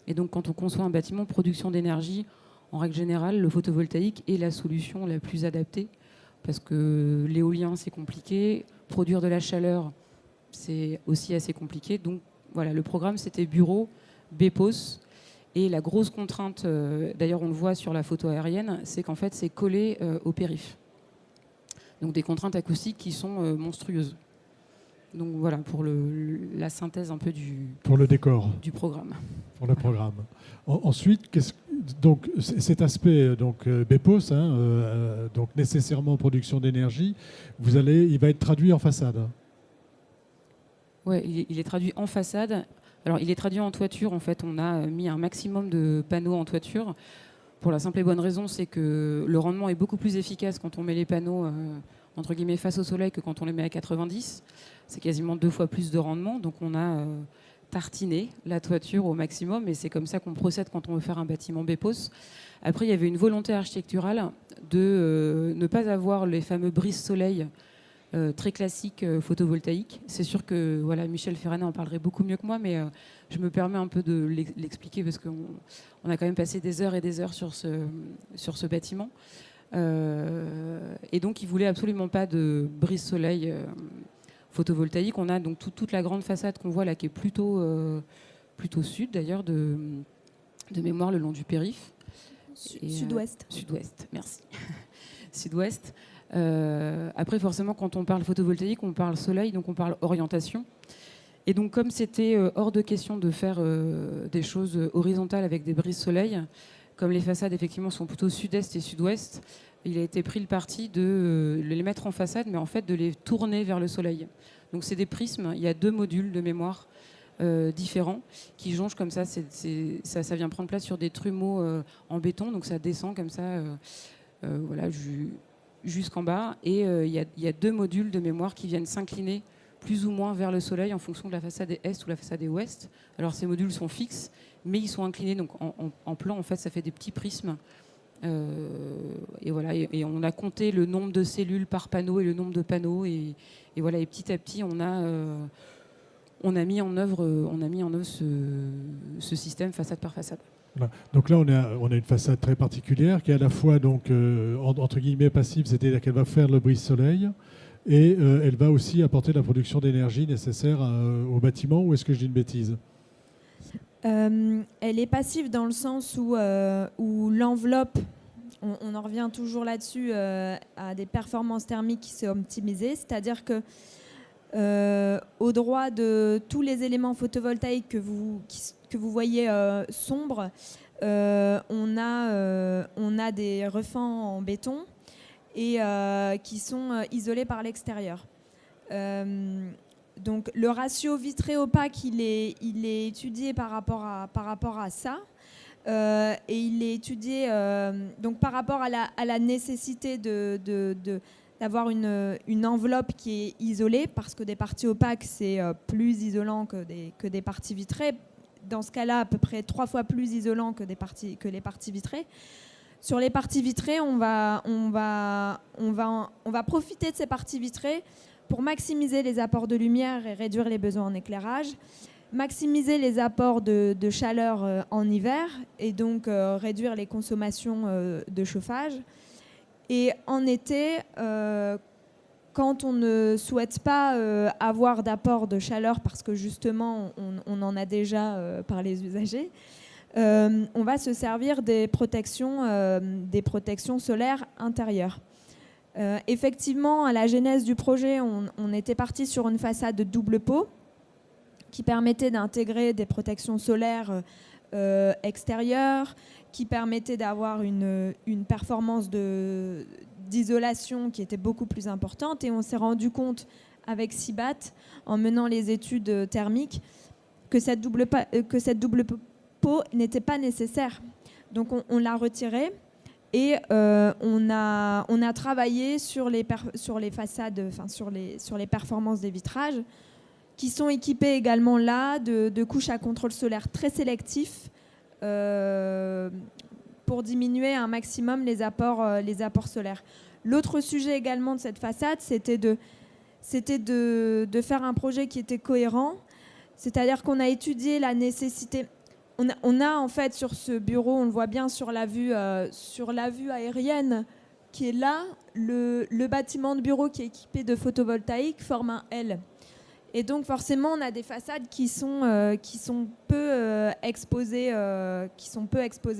Et donc quand on conçoit un bâtiment, production d'énergie, en règle générale, le photovoltaïque est la solution la plus adaptée parce que l'éolien, c'est compliqué. Produire de la chaleur, c'est aussi assez compliqué. Donc voilà, le programme, c'était bureau, BPOS. Et la grosse contrainte, d'ailleurs on le voit sur la photo aérienne, c'est qu'en fait c'est collé au périph'. Donc des contraintes acoustiques qui sont monstrueuses. Donc voilà pour la synthèse un peu pour le décor du programme. Pour le programme. Ensuite, donc cet aspect BPOS, donc nécessairement production d'énergie, il va être traduit en façade. Oui, il est traduit en façade. Alors, il est traduit en toiture. En fait, on a mis un maximum de panneaux en toiture. Pour la simple et bonne raison, c'est que le rendement est beaucoup plus efficace quand on met les panneaux entre guillemets face au soleil que quand on les met à 90. C'est quasiment 2 fois plus de rendement. Donc, on a tartiné la toiture au maximum. Et c'est comme ça qu'on procède quand on veut faire un bâtiment BPOS. Après, il y avait une volonté architecturale de ne pas avoir les fameux brises-soleil très classique photovoltaïque. C'est sûr que Michel Ferrand en parlerait beaucoup mieux que moi, mais je me permets un peu de l'expliquer parce qu'on a quand même passé des heures et des heures sur ce bâtiment. Et donc, il ne voulait absolument pas de brise-soleil photovoltaïque. On a donc toute la grande façade qu'on voit là, qui est plutôt sud d'ailleurs, de mémoire le long du périph'. Sud-ouest. Sud-ouest, merci. Sud-ouest. Après, forcément, quand on parle photovoltaïque, on parle soleil, donc on parle orientation. Et donc, comme c'était hors de question de faire des choses horizontales avec des brises soleil, comme les façades, effectivement, sont plutôt sud-est et sud-ouest, il a été pris le parti de les mettre en façade, mais en fait de les tourner vers le soleil. Donc, c'est des prismes. Il y a 2 modules de mémoire différents qui jonchent comme ça. Ça vient prendre place sur des trumeaux en béton, donc ça descend comme ça, jusqu'en bas, et il y a 2 modules de mémoire qui viennent s'incliner plus ou moins vers le soleil en fonction de la façade est ou la façade est ouest. Alors ces modules sont fixes, mais ils sont inclinés, donc en plan, en fait, ça fait des petits prismes. Et voilà, et on a compté le nombre de cellules par panneau et le nombre de panneaux, et voilà, et petit à petit, on a mis en œuvre ce système façade par façade. Voilà. Donc là, on a une façade très particulière qui est à la fois donc entre guillemets passive, c'est-à-dire qu'elle va faire le brise-soleil et elle va aussi apporter la production d'énergie nécessaire au bâtiment. Ou est-ce que je dis une bêtise ? Elle est passive dans le sens où l'enveloppe, on en revient toujours là-dessus, à des performances thermiques qui sont optimisées, c'est-à-dire que Au droit de tous les éléments photovoltaïques que vous voyez sombres, on a des refends en béton et qui sont isolés par l'extérieur. Donc le ratio vitré-opaque, il est étudié par rapport à ça. Et il est étudié donc par rapport à la nécessité d'avoir une enveloppe qui est isolée, parce que des parties opaques, c'est plus isolant que des parties vitrées. Dans ce cas-là, à peu près 3 fois plus isolant que les parties vitrées. Sur les parties vitrées, on va profiter de ces parties vitrées pour maximiser les apports de lumière et réduire les besoins en éclairage, maximiser les apports de chaleur en hiver et donc réduire les consommations de chauffage. Et en été, quand on ne souhaite pas avoir d'apport de chaleur parce que justement on en a déjà par les usagers, on va se servir des protections solaires intérieures. Effectivement, à la genèse du projet, on était parti sur une façade de double pot qui permettait d'intégrer des protections solaires extérieures, qui permettait d'avoir une performance d'isolation qui était beaucoup plus importante. Et on s'est rendu compte avec CIBAT, en menant les études thermiques, que cette double pot n'était pas nécessaire. Donc on l'a retirée. Et on a travaillé sur les façades, enfin sur les performances des vitrages, qui sont équipés également là de couches à contrôle solaire très sélectifs pour diminuer un maximum les apports solaires. L'autre sujet également de cette façade, c'était de faire un projet qui était cohérent, c'est-à-dire qu'on a étudié la nécessité. On a en fait sur ce bureau, on le voit bien sur la vue aérienne qui est là, le bâtiment de bureau qui est équipé de photovoltaïque forme un L. Et donc forcément, on a des façades qui sont peu exposées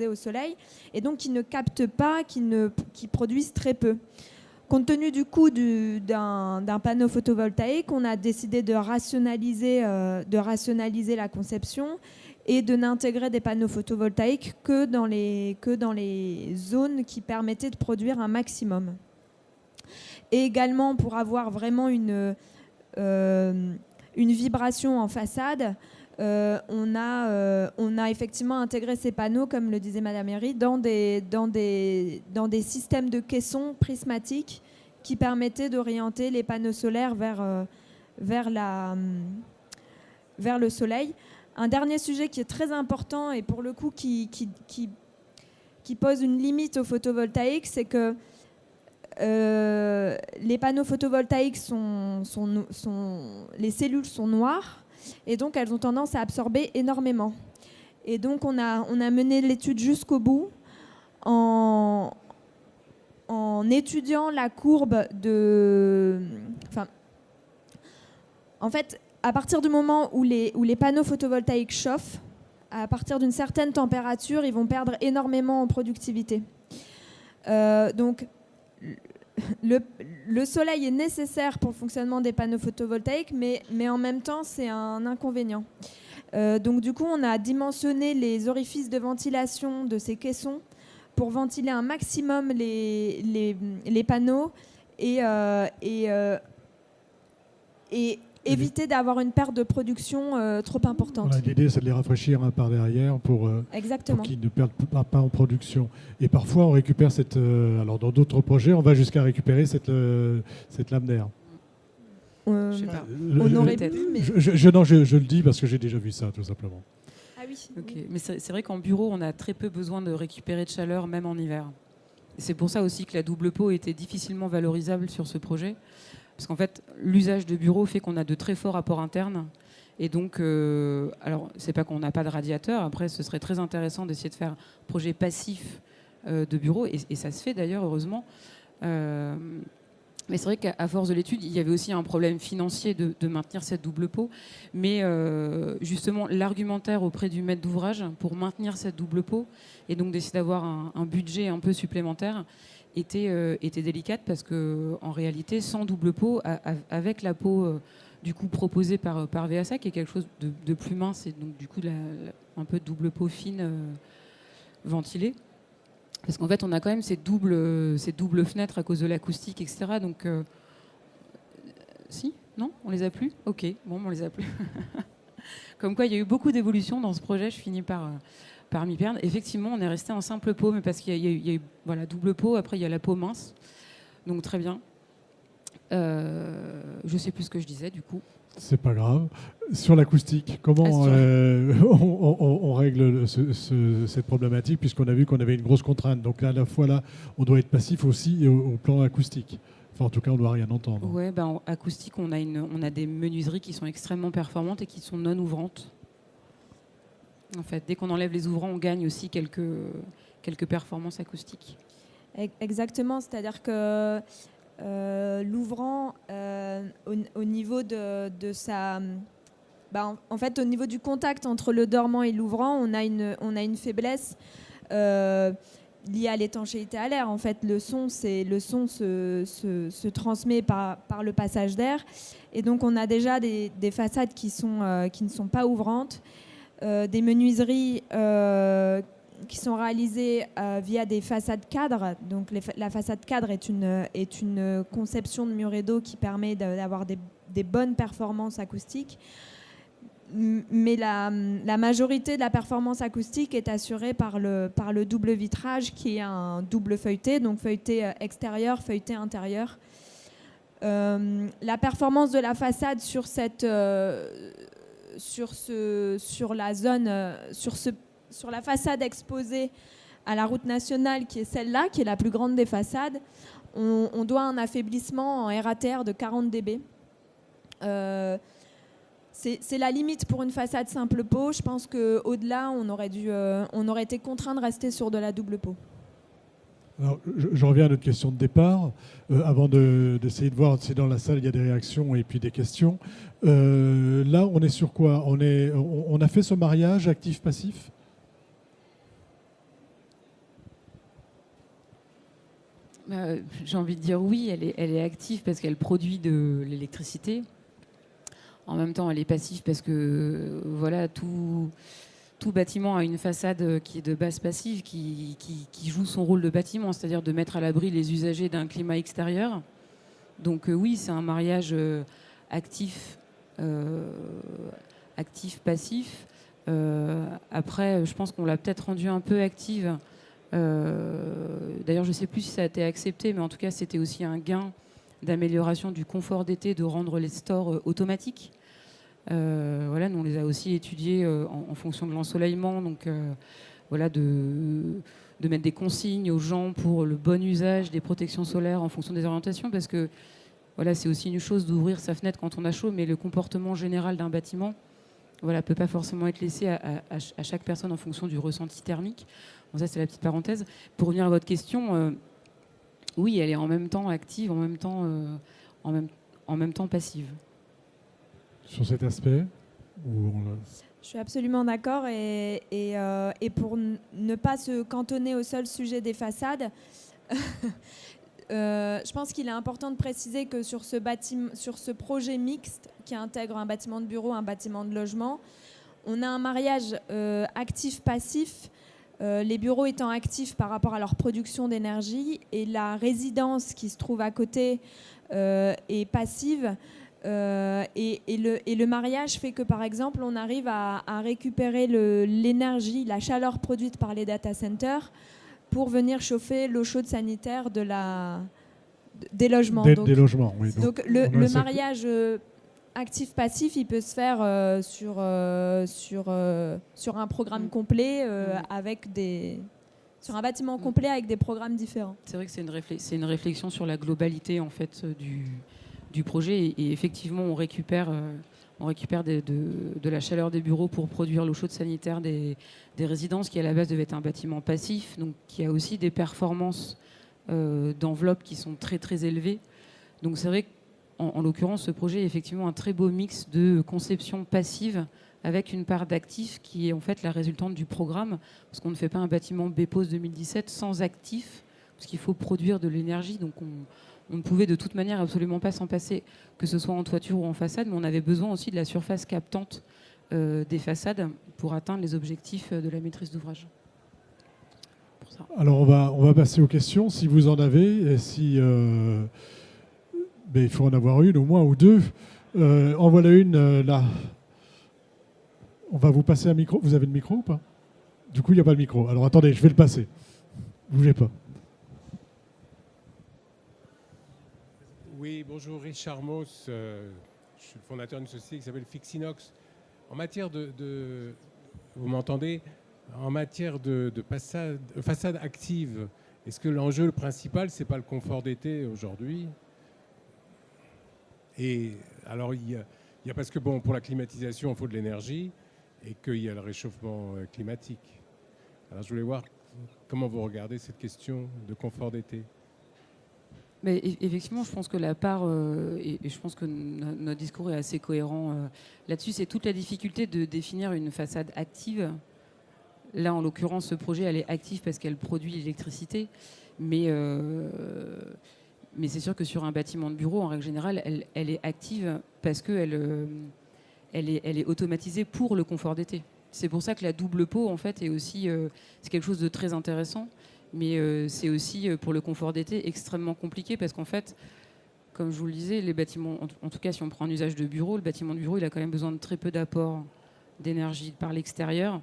au soleil et donc qui ne captent pas, qui produisent très peu. Compte tenu du coût d'un panneau photovoltaïque, on a décidé de rationaliser la conception et de n'intégrer des panneaux photovoltaïques que dans les zones qui permettaient de produire un maximum. Et également, pour avoir vraiment une vibration en façade, on a effectivement intégré ces panneaux, comme le disait Madame Herry, dans des systèmes de caissons prismatiques qui permettaient d'orienter les panneaux solaires vers le soleil. Un dernier sujet qui est très important et pour le coup qui pose une limite au photovoltaïque, c'est que les panneaux photovoltaïques les cellules sont noires et donc elles ont tendance à absorber énormément. Et donc on a mené l'étude jusqu'au bout en étudiant la courbe en fait, à partir du moment où les panneaux photovoltaïques chauffent, à partir d'une certaine température, ils vont perdre énormément en productivité. Donc, le soleil est nécessaire pour le fonctionnement des panneaux photovoltaïques, mais en même temps, c'est un inconvénient. Donc, du coup, on a dimensionné les orifices de ventilation de ces caissons pour ventiler un maximum les panneaux et éviter d'avoir une perte de production trop importante. Voilà, l'idée, c'est de les rafraîchir un par derrière pour qu'ils ne perdent pas en production. Et parfois, on récupère alors, dans d'autres projets, on va jusqu'à récupérer cette lame d'air. Je sais pas. On aurait pu, mais... Je le dis parce que j'ai déjà vu ça, tout simplement. Ah oui. Okay. Mais c'est vrai qu'en bureau, on a très peu besoin de récupérer de chaleur, même en hiver. C'est pour ça aussi que la double pot était difficilement valorisable sur ce projet. Parce qu'en fait, l'usage de bureau fait qu'on a de très forts apports internes. Et donc, alors, c'est pas qu'on n'a pas de radiateur. Après, ce serait très intéressant d'essayer de faire un projet passif de bureau. Et ça se fait d'ailleurs, heureusement. Mais c'est vrai qu'à force de l'étude, il y avait aussi un problème financier de maintenir cette double pot. Mais justement, l'argumentaire auprès du maître d'ouvrage pour maintenir cette double pot et donc d'essayer d'avoir un budget un peu supplémentaire était délicate parce qu'en réalité, sans double pot, avec la pot du coup proposé par VSA, qui est quelque chose de plus mince et donc du coup un peu double peau fine ventilée. Parce qu'en fait, on a quand même ces doubles fenêtres à cause de l'acoustique, etc. Donc, si ? Non ? On les a plus ? Ok, bon, on les a plus. Comme quoi, il y a eu beaucoup d'évolutions dans ce projet. Je finis par m'y perdre. Effectivement, on est resté en simple peau, mais parce qu'il y a eu voilà, double peau. Après, il y a la peau mince. Donc, très bien. Je sais plus ce que je disais, du coup. C'est pas grave. Sur l'acoustique, comment on règle cette problématique, puisqu'on a vu qu'on avait une grosse contrainte. Donc à la fois là, on doit être passif aussi au plan acoustique. Enfin, en tout cas, on ne doit rien entendre. Ouais, en acoustique, on a des menuiseries qui sont extrêmement performantes et qui sont non ouvrantes. En fait, dès qu'on enlève les ouvrants, on gagne aussi quelques performances acoustiques. Exactement, c'est-à-dire que l'ouvrant, au niveau de sa... en fait, au niveau du contact entre le dormant et l'ouvrant, on a une faiblesse liée à l'étanchéité à l'air. En fait, le son se transmet par le passage d'air. Et donc, on a déjà des façades qui ne sont pas ouvrantes, des menuiseries qui sont réalisées via des façades cadres. Donc la façade cadre est une conception de Muredo qui permet d'avoir des bonnes performances acoustiques. Mais la majorité de la performance acoustique est assurée par le double vitrage qui est un double feuilleté, donc feuilleté extérieur, feuilleté intérieur. La performance de la façade sur la façade exposée à la route nationale, qui est celle-là, qui est la plus grande des façades, on doit un affaiblissement en RATR de 40 dB. C'est la limite pour une façade simple peau. Je pense qu'au-delà, on aurait été contraint de rester sur de la double peau. Alors, je reviens à notre question de départ, avant d'essayer de voir si dans la salle il y a des réactions et puis des questions. Là, on est sur quoi ? On a fait ce mariage actif-passif ? J'ai envie de dire oui, elle est active parce qu'elle produit de l'électricité. En même temps, elle est passive parce que voilà, tout bâtiment a une façade qui est de base passive, qui joue son rôle de bâtiment, c'est-à-dire de mettre à l'abri les usagers d'un climat extérieur. Donc oui, c'est un mariage actif-passif. Après, je pense qu'on l'a peut-être rendue un peu active. D'ailleurs, je ne sais plus si ça a été accepté, mais en tout cas, c'était aussi un gain d'amélioration du confort d'été, de rendre les stores automatiques. Voilà, nous on les a aussi étudiés en fonction de l'ensoleillement, donc voilà, de mettre des consignes aux gens pour le bon usage des protections solaires en fonction des orientations, parce que voilà, c'est aussi une chose d'ouvrir sa fenêtre quand on a chaud, mais le comportement général d'un bâtiment, voilà, peut pas forcément être laissé à chaque personne en fonction du ressenti thermique. Bon, ça c'est la petite parenthèse. Pour revenir à votre question, oui, elle est en même temps active, en même temps passive. Sur cet aspect Je suis absolument d'accord. Et pour ne pas se cantonner au seul sujet des façades, je pense qu'il est important de préciser que sur ce projet mixte qui intègre un bâtiment de bureau, un bâtiment de logement, on a un mariage actif-passif. Les bureaux étant actifs par rapport à leur production d'énergie et la résidence qui se trouve à côté est passive. Et le mariage fait que, par exemple, on arrive à récupérer l'énergie, la chaleur produite par les data centers pour venir chauffer l'eau chaude sanitaire des logements. Des logements, oui. Donc le mariage actif-passif, il peut se faire sur un programme complet, sur un bâtiment complet avec des programmes différents. C'est vrai que c'est une réflexion sur la globalité en fait du projet et effectivement on récupère de la chaleur des bureaux pour produire l'eau chaude sanitaire des résidences qui à la base devait être un bâtiment passif, donc qui a aussi des performances d'enveloppe qui sont très très élevées. Donc c'est vrai qu'en l'occurrence ce projet est effectivement un très beau mix de conception passive avec une part d'actif qui est en fait la résultante du programme, parce qu'on ne fait pas un bâtiment BPOS 2017 sans actif, parce qu'il faut produire de l'énergie, donc on ne pouvait de toute manière absolument pas s'en passer, que ce soit en toiture ou en façade, mais on avait besoin aussi de la surface captante des façades pour atteindre les objectifs de la maîtrise d'ouvrage. Alors on va passer aux questions, si vous en avez, et si il faut en avoir une au moins ou deux. En voilà une là. On va vous passer un micro. Vous avez le micro ou pas? Du coup, il n'y a pas de micro. Alors attendez, je vais le passer. Bougez pas. Oui, bonjour, Richard Mauss. Je suis le fondateur d'une société qui s'appelle Fixinox. En matière vous m'entendez? En matière de façade active, est-ce que l'enjeu principal, c'est pas le confort d'été aujourd'hui? Et alors, il y a parce que pour la climatisation, il faut de l'énergie et qu'il y a le réchauffement climatique. Alors, je voulais voir comment vous regardez cette question de confort d'été. Mais effectivement, je pense que la part, et je pense que notre discours est assez cohérent là-dessus, c'est toute la difficulté de définir une façade active. Là, en l'occurrence, ce projet, elle est active parce qu'elle produit l'électricité. Mais c'est sûr que sur un bâtiment de bureau, en règle générale, elle est active parce qu'elle elle est automatisée pour le confort d'été. C'est pour ça que la double pot, en fait, est aussi c'est quelque chose de très intéressant. Mais c'est aussi, pour le confort d'été, extrêmement compliqué parce qu'en fait, comme je vous le disais, les bâtiments, en tout cas, si on prend un usage de bureau, le bâtiment de bureau, il a quand même besoin de très peu d'apport d'énergie par l'extérieur.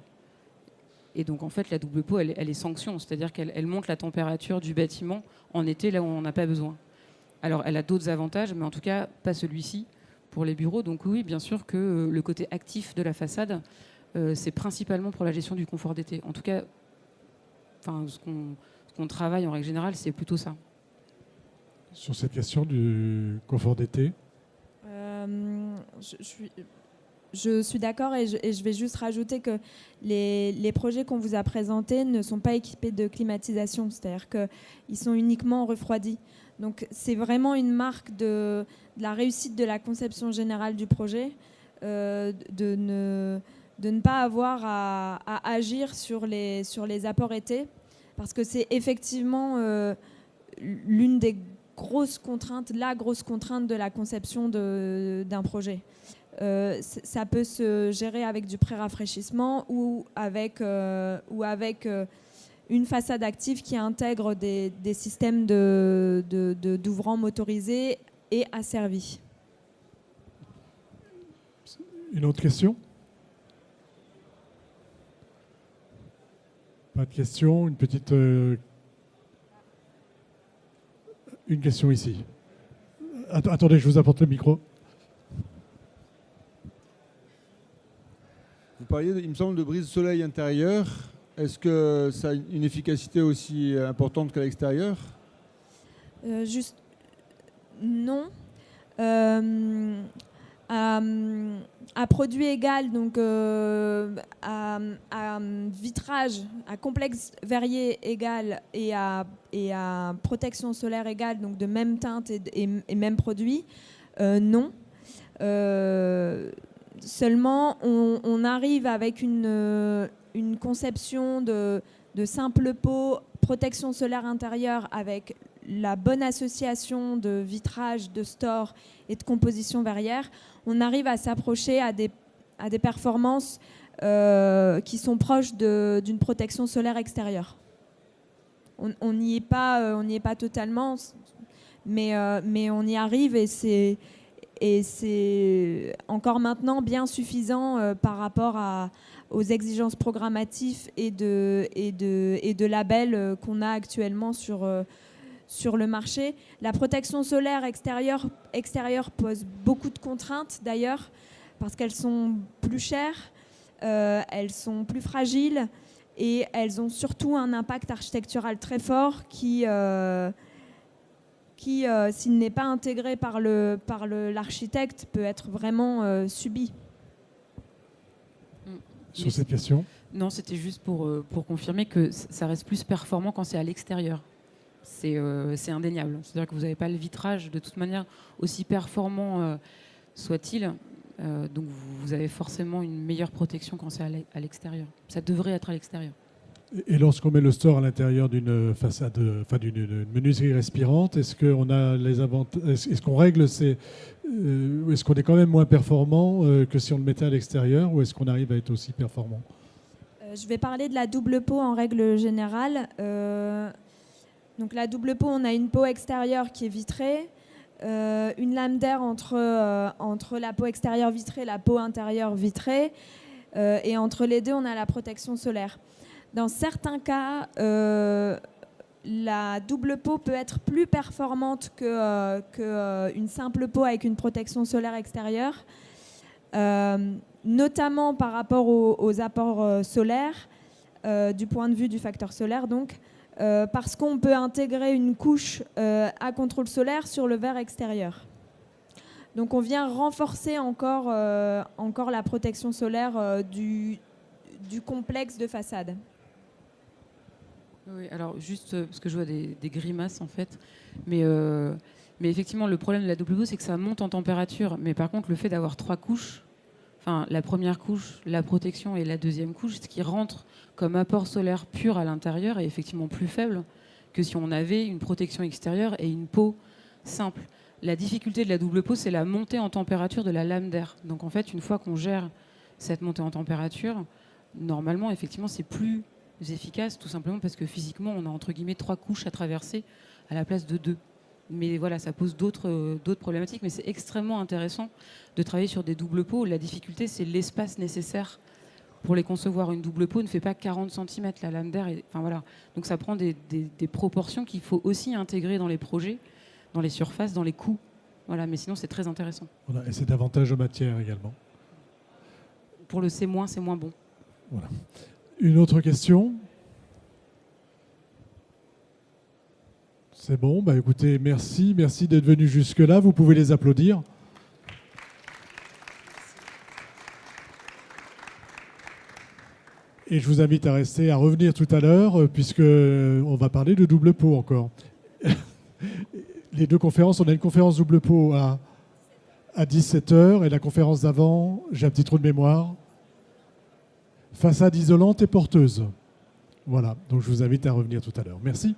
Et donc, en fait, la double pot, elle est sanction. C'est-à-dire qu'elle monte la température du bâtiment en été, là où on n'en a pas besoin. Alors, elle a d'autres avantages, mais en tout cas, pas celui-ci pour les bureaux. Donc, oui, bien sûr que le côté actif de la façade, c'est principalement pour la gestion du confort d'été. En tout cas, ce qu'on travaille en règle générale, c'est plutôt ça. Sur cette question du confort d'été, je suis d'accord et je vais juste rajouter que les projets qu'on vous a présentés ne sont pas équipés de climatisation, c'est-à-dire qu'ils sont uniquement refroidis. Donc c'est vraiment une marque de la réussite de la conception générale du projet, de ne pas avoir à agir sur les apports été, parce que c'est effectivement l'une des grosses contraintes, la grosse contrainte de la conception d'un projet. Ça peut se gérer avec du pré-rafraîchissement ou avec une façade active qui intègre des systèmes d'ouvrants motorisés et asservis. une autre question? Pas de question? Une petite... Une question ici. Attendez, je vous apporte le micro. Vous parliez, il me semble, de brise-soleil intérieur. Est-ce que ça a une efficacité aussi importante qu'à l'extérieur? Juste, non. À produit égal, donc à vitrage, à complexe verrier égal et à protection solaire égale, donc de même teinte et même produit, non. Seulement, on arrive avec une conception de simple pot, protection solaire intérieure avec la bonne association de vitrage, de store et de composition verrière. On arrive à s'approcher à des performances qui sont proches d'une protection solaire extérieure. On n'y est pas totalement, mais on y arrive et c'est encore maintenant bien suffisant par rapport aux exigences programmatives et de labels qu'on a actuellement sur le marché. La protection solaire extérieure pose beaucoup de contraintes d'ailleurs, parce qu'elles sont plus chères, elles sont plus fragiles et elles ont surtout un impact architectural très fort qui s'il n'est pas intégré par l'architecte, peut être vraiment subi. Sur cette question? Non, c'était juste pour confirmer que ça reste plus performant quand c'est à l'extérieur. C'est indéniable. C'est-à-dire que vous n'avez pas le vitrage, de toute manière, aussi performant soit-il. Donc vous avez forcément une meilleure protection quand c'est à l'extérieur. Ça devrait être à l'extérieur. Et lorsqu'on met le store à l'intérieur d'une façade, enfin d'une menuiserie respirante, est-ce qu'on a les est-ce qu'on règle est-ce qu'on est quand même moins performant que si on le mettait à l'extérieur, ou est-ce qu'on arrive à être aussi performant? Je vais parler de la double peau en règle générale. Donc la double peau, on a une peau extérieure qui est vitrée, une lame d'air entre la peau extérieure vitrée et la peau intérieure vitrée, et entre les deux, on a la protection solaire. Dans certains cas, la double peau peut être plus performante qu'une simple peau avec une protection solaire extérieure, notamment par rapport aux apports solaires, du point de vue du facteur solaire, donc, parce qu'on peut intégrer une couche à contrôle solaire sur le verre extérieur. Donc on vient renforcer encore la protection solaire du complexe de façade. Oui, alors juste parce que je vois des grimaces en fait, mais effectivement le problème de la double peau c'est que ça monte en température, mais par contre le fait d'avoir 3 couches, enfin la première couche, la protection et la deuxième couche, ce qui rentre comme apport solaire pur à l'intérieur est effectivement plus faible que si on avait une protection extérieure et une peau simple. La difficulté de la double peau c'est la montée en température de la lame d'air. Donc en fait une fois qu'on gère cette montée en température, normalement effectivement c'est plus efficace, tout simplement parce que physiquement on a entre guillemets 3 couches à traverser à la place de 2. Mais voilà, ça pose d'autres problématiques, mais c'est extrêmement intéressant de travailler sur des doubles peaux. La difficulté c'est l'espace nécessaire pour les concevoir. Une double peau ne fait pas 40 cm, la lame d'air, enfin voilà. Donc ça prend des proportions qu'il faut aussi intégrer dans les projets, dans les surfaces, dans les coûts. Voilà, mais sinon c'est très intéressant. Voilà, et c'est davantage de matière également. Pour le c'est moins bon. Voilà. Une autre question? C'est bon, bah écoutez, merci d'être venu jusque-là. Vous pouvez les applaudir. Et je vous invite à revenir tout à l'heure, puisque on va parler de double peau encore. Les deux conférences, on a une conférence double peau à 17h, et la conférence d'avant, j'ai un petit trou de mémoire, façade isolante et porteuse. Voilà, donc je vous invite à revenir tout à l'heure. Merci.